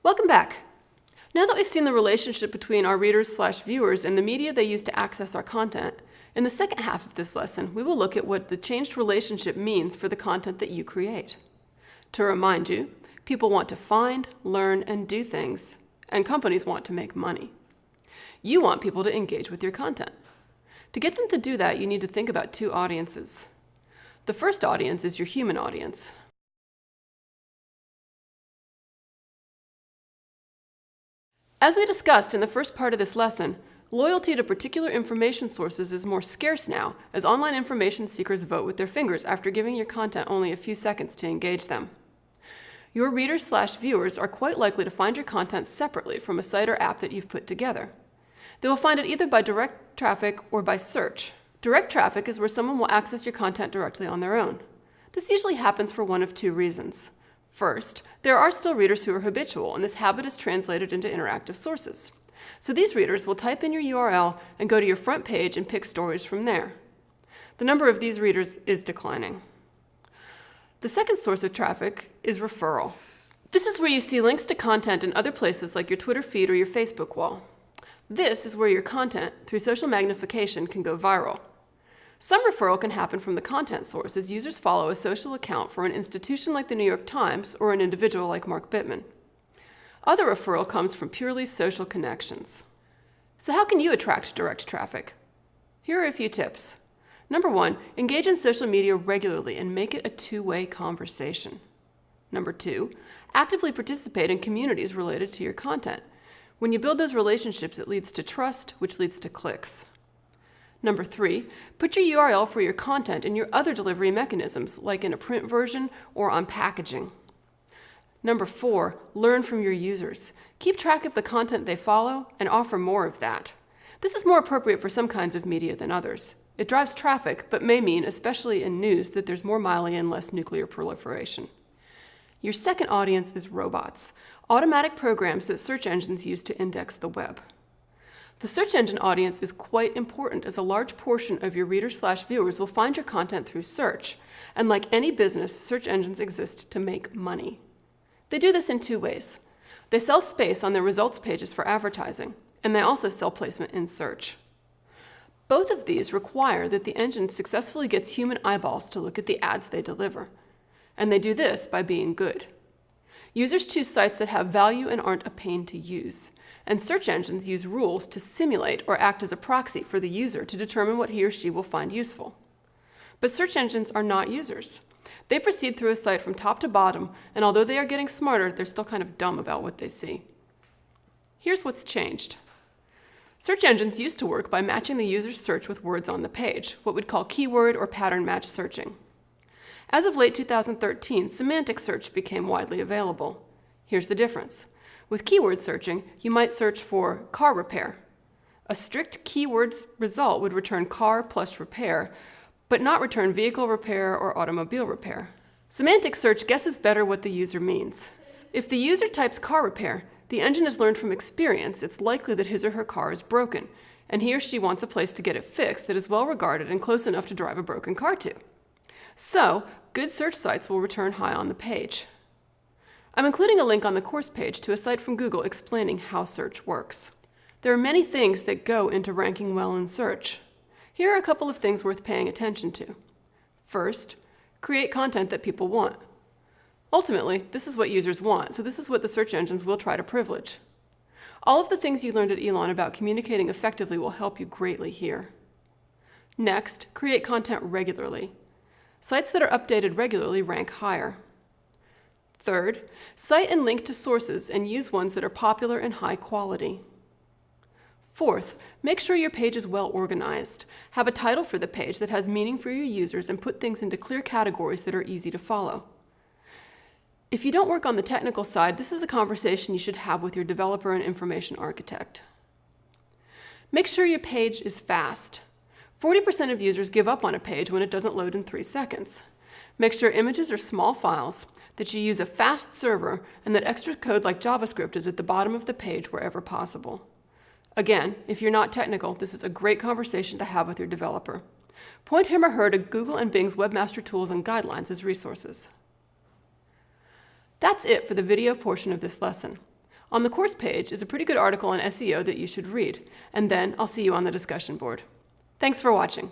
Welcome back. Now that we've seen the relationship between our readers/viewers and the media they use to access our content, in the second half of this lesson, we will look at what the changed relationship means for the content that you create. To remind you, people want to find, learn, and do things, and companies want to make money. You want people to engage with your content. To get them to do that, you need to think about two audiences. The first audience is your human audience. As we discussed in the first part of this lesson, loyalty to particular information sources is more scarce now, as online information seekers vote with their fingers after giving your content only a few seconds to engage them. Your readers/viewers are quite likely to find your content separately from a site or app that you've put together. They will find it either by direct traffic or by search. Direct traffic is where someone will access your content directly on their own. This usually happens for one of two reasons. First, there are still readers who are habitual, and this habit is translated into interactive sources. So these readers will type in your URL and go to your front page and pick stories from there. The number of these readers is declining. The second source of traffic is referral. This is where you see links to content in other places like your Twitter feed or your Facebook wall. This is where your content, through social magnification, can go viral. Some referral can happen from the content source as users follow a social account for an institution like the New York Times or an individual like Mark Bittman. Other referral comes from purely social connections. So how can you attract direct traffic? Here are a few tips. Number one, engage in social media regularly and make it a two-way conversation. Number two, actively participate in communities related to your content. When you build those relationships, it leads to trust, which leads to clicks. Number three, put your URL for your content in your other delivery mechanisms, like in a print version or on packaging. Number four, learn from your users. Keep track of the content they follow and offer more of that. This is more appropriate for some kinds of media than others. It drives traffic, but may mean, especially in news, that there's more mileage and less nuclear proliferation. Your second audience is robots, automatic programs that search engines use to index the web. The search engine audience is quite important as a large portion of your readers/viewers will find your content through search. And like any business, search engines exist to make money. They do this in two ways. They sell space on their results pages for advertising, and they also sell placement in search. Both of these require that the engine successfully gets human eyeballs to look at the ads they deliver. And they do this by being good. Users choose sites that have value and aren't a pain to use. And search engines use rules to simulate or act as a proxy for the user to determine what he or she will find useful. But search engines are not users. They proceed through a site from top to bottom, and although they are getting smarter, they're still kind of dumb about what they see. Here's what's changed. Search engines used to work by matching the user's search with words on the page, what we'd call keyword or pattern match searching. As of late 2013, semantic search became widely available. Here's the difference. With keyword searching, you might search for car repair. A strict keywords result would return car plus repair, but not return vehicle repair or automobile repair. Semantic search guesses better what the user means. If the user types car repair, the engine has learned from experience it's likely that his or her car is broken, and he or she wants a place to get it fixed that is well regarded and close enough to drive a broken car to. So, good search sites will return high on the page. I'm including a link on the course page to a site from Google explaining how search works. There are many things that go into ranking well in search. Here are a couple of things worth paying attention to. First, create content that people want. Ultimately, this is what users want, so this is what the search engines will try to privilege. All of the things you learned at Elon about communicating effectively will help you greatly here. Next, create content regularly. Sites that are updated regularly rank higher. Third, cite and link to sources and use ones that are popular and high quality. Fourth, make sure your page is well organized. Have a title for the page that has meaning for your users and put things into clear categories that are easy to follow. If you don't work on the technical side, this is a conversation you should have with your developer and information architect. Make sure your page is fast. 40% of users give up on a page when it doesn't load in 3 seconds. Make sure images are small files, that you use a fast server, and that extra code like JavaScript is at the bottom of the page wherever possible. Again, if you're not technical, this is a great conversation to have with your developer. Point him or her to Google and Bing's Webmaster Tools and Guidelines as resources. That's it for the video portion of this lesson. On the course page is a pretty good article on SEO that you should read, and then I'll see you on the discussion board. Thanks for watching.